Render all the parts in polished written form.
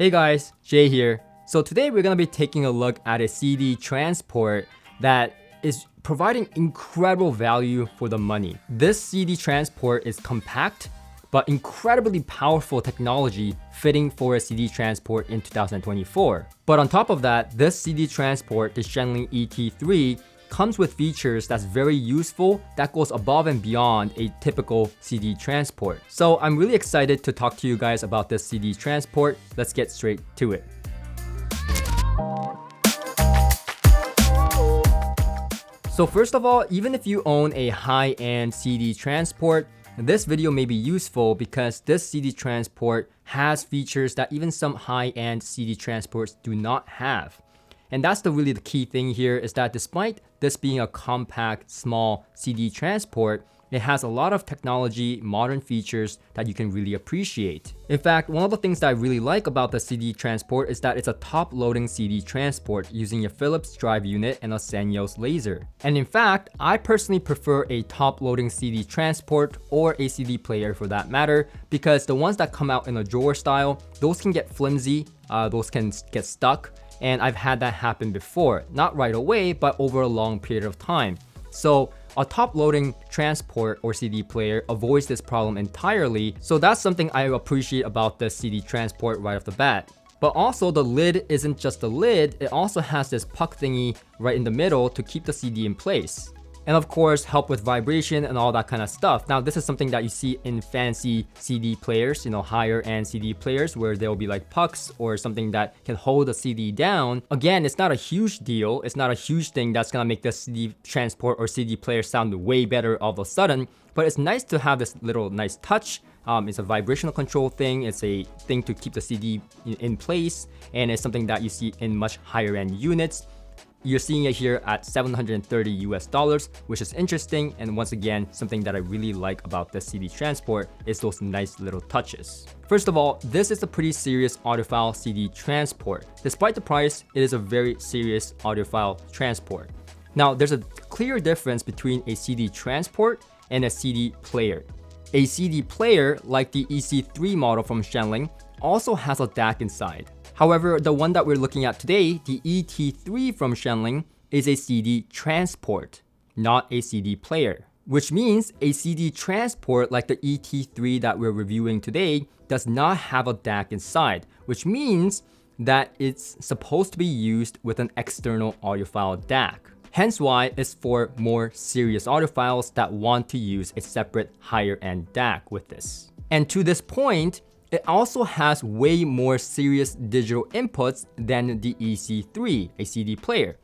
Hey guys, Jay here. So today we're going to be taking a look at a CD transport that is providing incredible value for the money. This CD transport is compact but incredibly powerful technology fitting for a CD transport in 2024. But on top of that, this CD transport, the Shanling ET3, comes with features that's very useful that goes above and beyond a typical CD transport. So I'm really excited to talk to you guys about this CD transport. Let's get straight to it. So first of all, even if you own a high-end CD transport, this video may be useful because this CD transport has features that even some high-end CD transports do not have. And that's really the key thing here, is that despite this being a compact, small CD transport, it has a lot of technology, modern features that you can really appreciate. In fact, one of the things that I really like about the CD transport is that it's a top-loading CD transport using a Philips drive unit and a Sanyo's laser. And in fact, I personally prefer a top-loading CD transport or a CD player for that matter, because the ones that come out in a drawer style, those can get flimsy, those can get stuck. And I've had that happen before, not right away, but over a long period of time. So a top-loading transport or CD player avoids this problem entirely. So that's something I appreciate about this CD transport right off the bat. But also the lid isn't just a lid, it also has this puck thingy right in the middle to keep the CD in place. And of course, help with vibration and all that kind of stuff. Now, this is something that you see in fancy CD players, higher end CD players, where there'll be like pucks or something that can hold the CD down. Again, it's not a huge deal. It's not a huge thing that's gonna make the CD transport or CD player sound way better all of a sudden. But it's nice to have this little nice touch. It's a vibrational control thing. It's a thing to keep the CD in place. And it's something that you see in much higher end units. You're seeing it here at $730 US, which is interesting. And once again, something that I really like about this CD transport is those nice little touches. First of all, this is a pretty serious audiophile CD transport. Despite the price, it is a very serious audiophile transport. Now, there's a clear difference between a CD transport and a CD player. A CD player, like the EC3 model from Shanling, also has a DAC inside. However, the one that we're looking at today, the ET3 from Shanling, is a CD transport, not a CD player. Which means a CD transport like the ET3 that we're reviewing today does not have a DAC inside, which means that it's supposed to be used with an external audiophile DAC. Hence why it's for more serious audiophiles that want to use a separate higher-end DAC with this. And to this point, it also has way more serious digital inputs than the EC3, a CD player.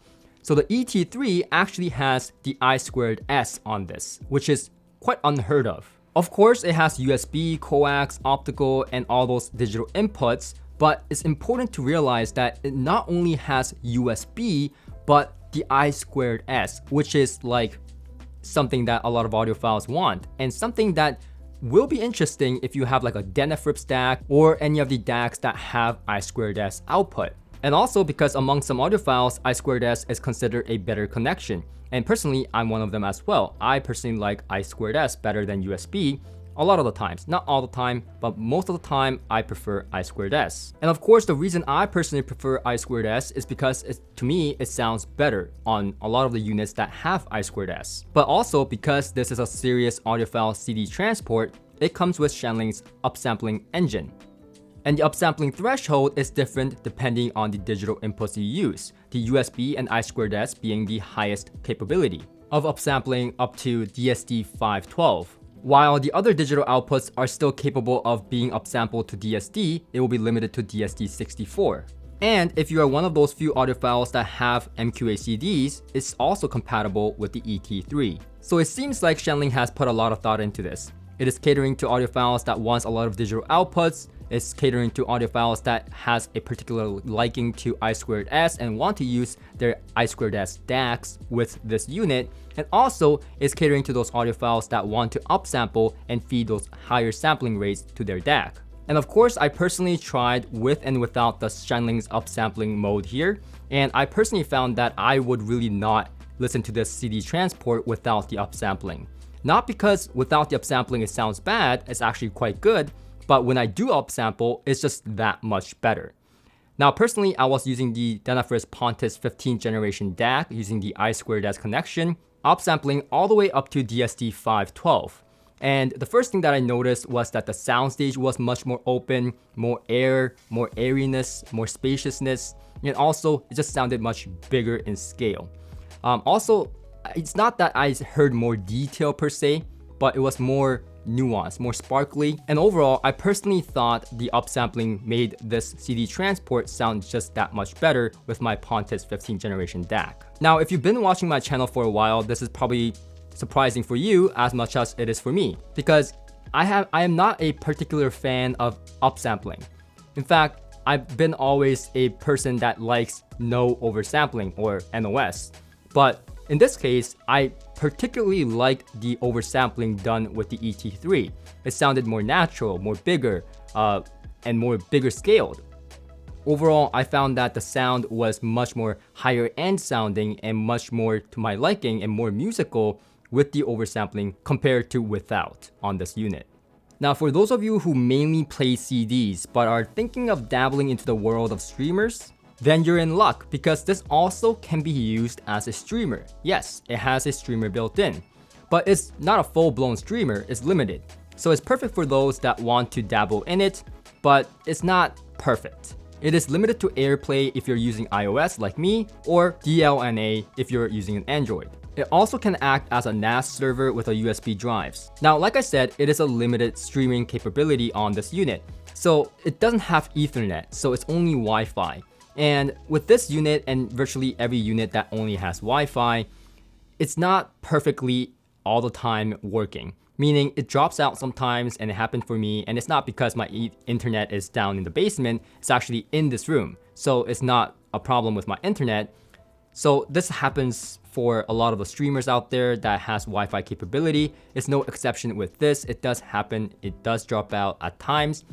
So the ET3 actually has the I2S on this, which is quite unheard of. Of course, it has USB, coax, optical, and all those digital inputs, but it's important to realize that it not only has USB, but the I2S, which is like something that a lot of audiophiles want, and something that will be interesting if you have like a DENAFRIPS DAC or any of the DACs that have I2S output. And also because among some audiophiles, I2S is considered a better connection. And personally, I'm one of them as well. I personally like I2S better than USB a lot of the times. Not all the time, but most of the time, I prefer I2S. And of course, the reason I personally prefer I2S is because to me, it sounds better on a lot of the units that have I2S. But also because this is a serious audiophile CD transport, it comes with Shanling's upsampling engine. And the upsampling threshold is different depending on the digital inputs you use, the USB and I2S being the highest capability of upsampling up to DSD 512. While the other digital outputs are still capable of being upsampled to DSD, it will be limited to DSD 64. And if you are one of those few audiophiles that have MQA CDs, it's also compatible with the ET3. So it seems like Shanling has put a lot of thought into this. It is catering to audiophiles that wants a lot of digital outputs. It's catering to audiophiles that has a particular liking to I2S and want to use their I2S DACs with this unit. And also, it's catering to those audiophiles that want to upsample and feed those higher sampling rates to their DAC. And of course, I personally tried with and without the Shanling's upsampling mode here. And I personally found that I would really not listen to this CD transport without the upsampling. Not because without the upsampling it sounds bad, it's actually quite good, but when I do upsample, it's just that much better. Now, personally, I was using the DENAFRIPS Pontus 15th generation DAC using the I2S connection, upsampling all the way up to DSD 512. And the first thing that I noticed was that the soundstage was much more open, more air, more airiness, more spaciousness, and also it just sounded much bigger in scale. Also, it's not that I heard more detail per se, but it was more nuanced, more sparkly, and overall, I personally thought the upsampling made this CD transport sound just that much better with my Pontus 15th generation DAC. Now, if you've been watching my channel for a while, this is probably surprising for you as much as it is for me, because I am not a particular fan of upsampling. In fact, I've been always a person that likes no oversampling, or NOS. But in this case, I particularly liked the oversampling done with the ET3. It sounded more natural, more bigger, and more bigger scaled. Overall, I found that the sound was much more higher end sounding and much more to my liking and more musical with the oversampling compared to without on this unit. Now, for those of you who mainly play CDs but are thinking of dabbling into the world of streamers, then you're in luck, because this also can be used as a streamer. Yes, it has a streamer built in, but it's not a full-blown streamer, it's limited. So it's perfect for those that want to dabble in it, but it's not perfect. It is limited to AirPlay if you're using iOS like me, or DLNA if you're using an Android. It also can act as a NAS server with a USB drives. Now, like I said, it is a limited streaming capability on this unit. So it doesn't have Ethernet, so it's only Wi-Fi. And with this unit and virtually every unit that only has Wi-Fi, it's not perfectly all the time working. Meaning it drops out sometimes, and it happened for me, and it's not because my internet is down in the basement, it's actually in this room. So it's not a problem with my internet. So this happens for a lot of the streamers out there that has Wi-Fi capability. It's no exception with this. It does happen, it does drop out at times,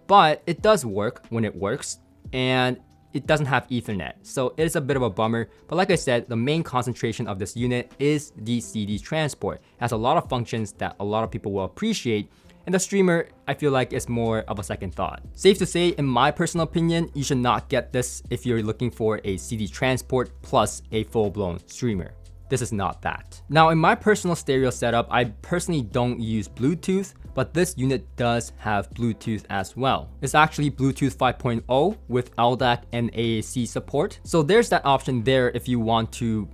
but it does work when it works, and it doesn't have Ethernet, so it is a bit of a bummer. But like I said, the main concentration of this unit is the CD transport. It has a lot of functions that a lot of people will appreciate, and the streamer, I feel like, is more of a second thought. Safe to say, in my personal opinion, you should not get this if you're looking for a CD transport plus a full-blown streamer. This is not that. Now, in my personal stereo setup, I personally don't use Bluetooth, but this unit does have Bluetooth as well. It's actually Bluetooth 5.0 with LDAC and AAC support. So there's that option there if you want to,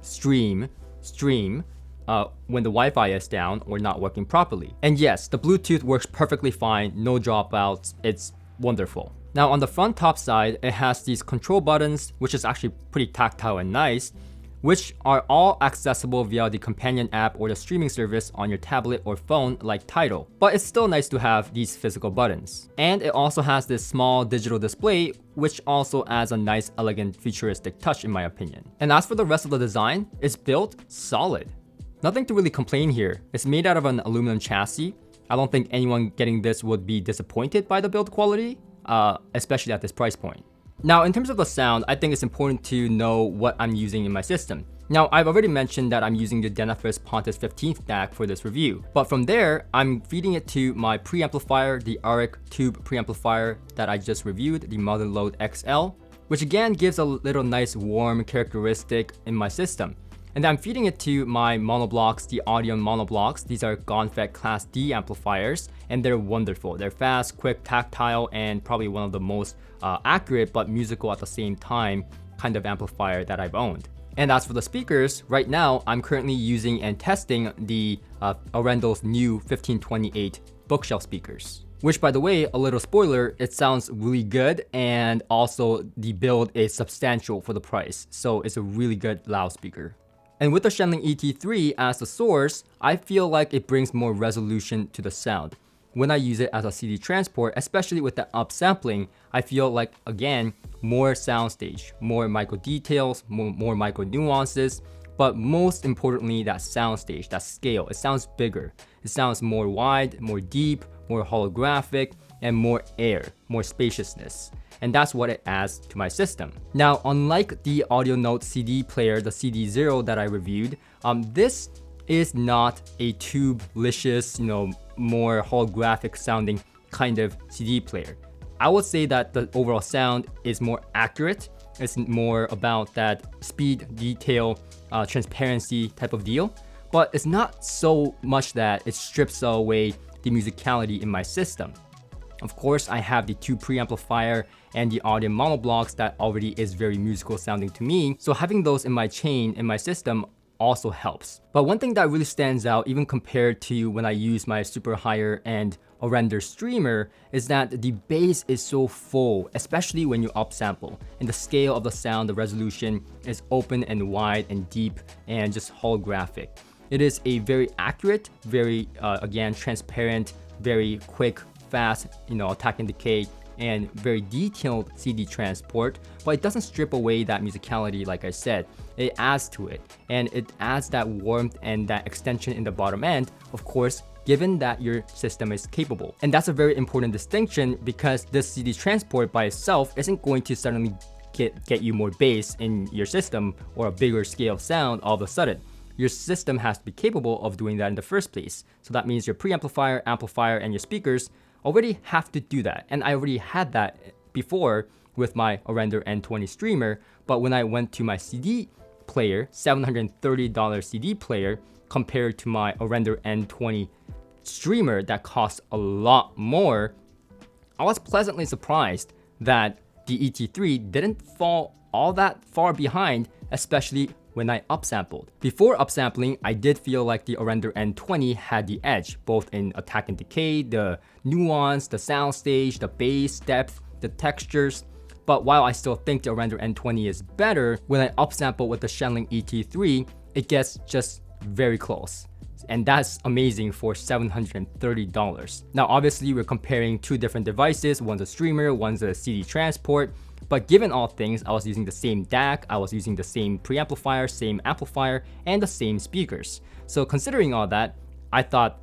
stream when the Wi-Fi is down or not working properly. And yes, the Bluetooth works perfectly fine, no dropouts, it's wonderful. Now on the front top side, it has these control buttons, which is actually pretty tactile and nice, which are all accessible via the companion app or the streaming service on your tablet or phone like Tidal. But it's still nice to have these physical buttons. And it also has this small digital display, which also adds a nice, elegant, futuristic touch in my opinion. And as for the rest of the design, it's built solid. Nothing to really complain here. It's made out of an aluminum chassis. I don't think anyone getting this would be disappointed by the build quality, especially at this price point. Now, in terms of the sound, I think it's important to know what I'm using in my system. Now, I've already mentioned that I'm using the DENAFRIPS Pontus 15th DAC for this review, but from there, I'm feeding it to my preamplifier, the Auric Tube preamplifier that I just reviewed, the Motherload XL, which again gives a little nice warm characteristic in my system. And then I'm feeding it to my monoblocks, the Audion monoblocks. These are Gonfet Class D amplifiers, and they're wonderful. They're fast, quick, tactile, and probably one of the most accurate but musical at the same time kind of amplifier that I've owned. And as for the speakers, right now I'm currently using and testing the Arendo's new 1528 bookshelf speakers. Which, by the way, a little spoiler, it sounds really good, and also the build is substantial for the price, so it's a really good loudspeaker. And with the Shanling ET3 as the source, I feel like it brings more resolution to the sound. When I use it as a CD transport, especially with the upsampling, I feel like, again, more soundstage, more micro details, more micro nuances, but most importantly, that soundstage, that scale, it sounds bigger. It sounds more wide, more deep, more holographic, and more air, more spaciousness. And that's what it adds to my system. Now, unlike the Audionote CD player, the CD0 that I reviewed, this is not a tube-licious, more holographic sounding kind of CD player. I would say that the overall sound is more accurate. It's more about that speed, detail, transparency type of deal. But it's not so much that it strips away the musicality in my system. Of course, I have the 2 preamplifier and the audio mono blocks that already is very musical sounding to me. So having those in my chain, in my system, also helps. But one thing that really stands out, even compared to when I use my super higher end render streamer, is that the bass is so full, especially when you upsample. And the scale of the sound, the resolution is open and wide and deep and just holographic. It is a very accurate, very, again, transparent, very quick, fast, attack and decay, and very detailed CD transport, but it doesn't strip away that musicality like I said. It adds to it, and it adds that warmth and that extension in the bottom end, of course, given that your system is capable. And that's a very important distinction, because this CD transport by itself isn't going to suddenly get you more bass in your system or a bigger scale of sound all of a sudden. Your system has to be capable of doing that in the first place. So that means your preamplifier, amplifier, and your speakers already have to do that. And I already had that before with my Render N20 streamer, but when I went to my CD player, $730 CD player, compared to my Render N20 streamer that costs a lot more, I was pleasantly surprised that the ET3 didn't fall all that far behind, especially when I upsampled. Before upsampling, I did feel like the Render N20 had the edge, both in attack and decay, the nuance, the soundstage, the bass depth, the textures. But while I still think the Render N20 is better, when I upsample with the Shanling ET3, it gets just very close. And that's amazing for $730. Now, obviously, we're comparing 2 different devices. One's a streamer, one's a CD transport. But given all things, I was using the same DAC, I was using the same preamplifier, same amplifier, and the same speakers. So considering all that, I thought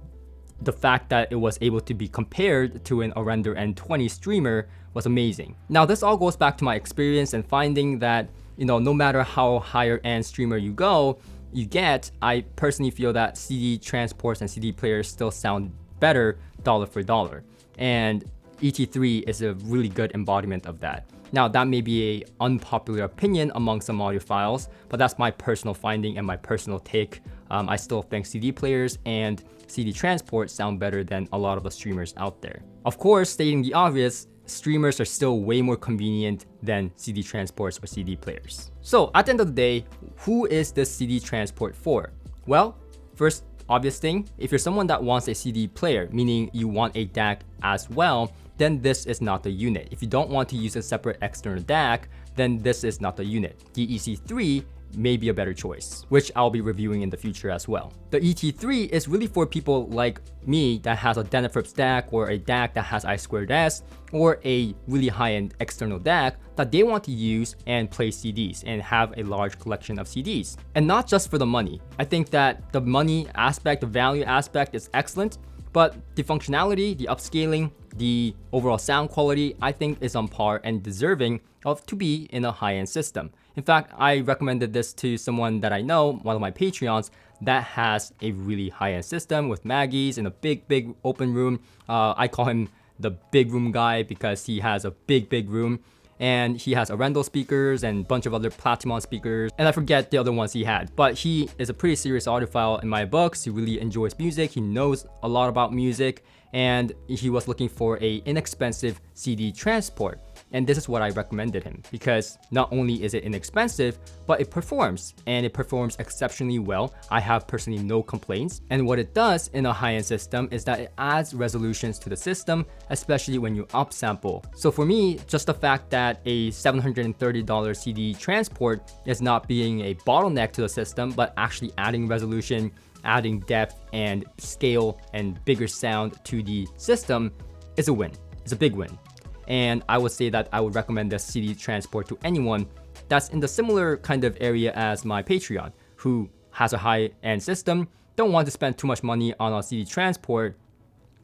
the fact that it was able to be compared to an Render N20 streamer was amazing. Now, this all goes back to my experience and finding that, no matter how higher end streamer you get, I personally feel that CD transports and CD players still sound better dollar for dollar. And ET3 is a really good embodiment of that. Now, that may be an unpopular opinion among some audiophiles, but that's my personal finding and my personal take. I still think CD players and CD transport sound better than a lot of the streamers out there. Of course, stating the obvious, streamers are still way more convenient than CD transports or CD players. So at the end of the day, who is this CD transport for? Well, first obvious thing, if you're someone that wants a CD player, meaning you want a DAC as well, then this is not the unit. If you don't want to use a separate external DAC, then this is not the unit. The EC3 may be a better choice, which I'll be reviewing in the future as well. The ET3 is really for people like me that has a DENAFRIPS DAC or a DAC that has I2S or a really high-end external DAC that they want to use and play CDs and have a large collection of CDs. And not just for the money. I think that the money aspect, the value aspect is excellent, but the functionality, the upscaling, the overall sound quality, I think is on par and deserving of to be in a high-end system. In fact, I recommended this to someone that I know, one of my Patreons, that has a really high-end system with Maggies in a big open room. I call him the big room guy because he has a big room. And he has Arendelle speakers and a bunch of other Platimon speakers, and I forget the other ones he had. But he is a pretty serious audiophile in my books. He really enjoys music. He knows a lot about music, and he was looking for a inexpensive CD transport. And this is what I recommended him, because not only is it inexpensive, but it performs, and it performs exceptionally well. I have personally no complaints. And what it does in a high-end system is that it adds resolutions to the system, especially when you upsample. So for me, just the fact that a $730 CD transport is not being a bottleneck to the system, but actually adding resolution, adding depth and scale and bigger sound to the system is a win. It's a big win. And I would say that I would recommend this CD transport to anyone that's in the similar kind of area as my Patreon, who has a high-end system, don't want to spend too much money on a CD transport,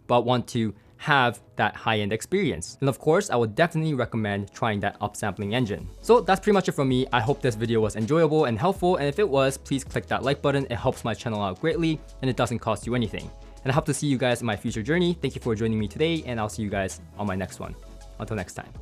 but want to have that high-end experience. And of course, I would definitely recommend trying that upsampling engine. So that's pretty much it from me. I hope this video was enjoyable and helpful, and if it was, please click that like button. It helps my channel out greatly, and it doesn't cost you anything. And I hope to see you guys in my future journey. Thank you for joining me today, and I'll see you guys on my next one. Until next time.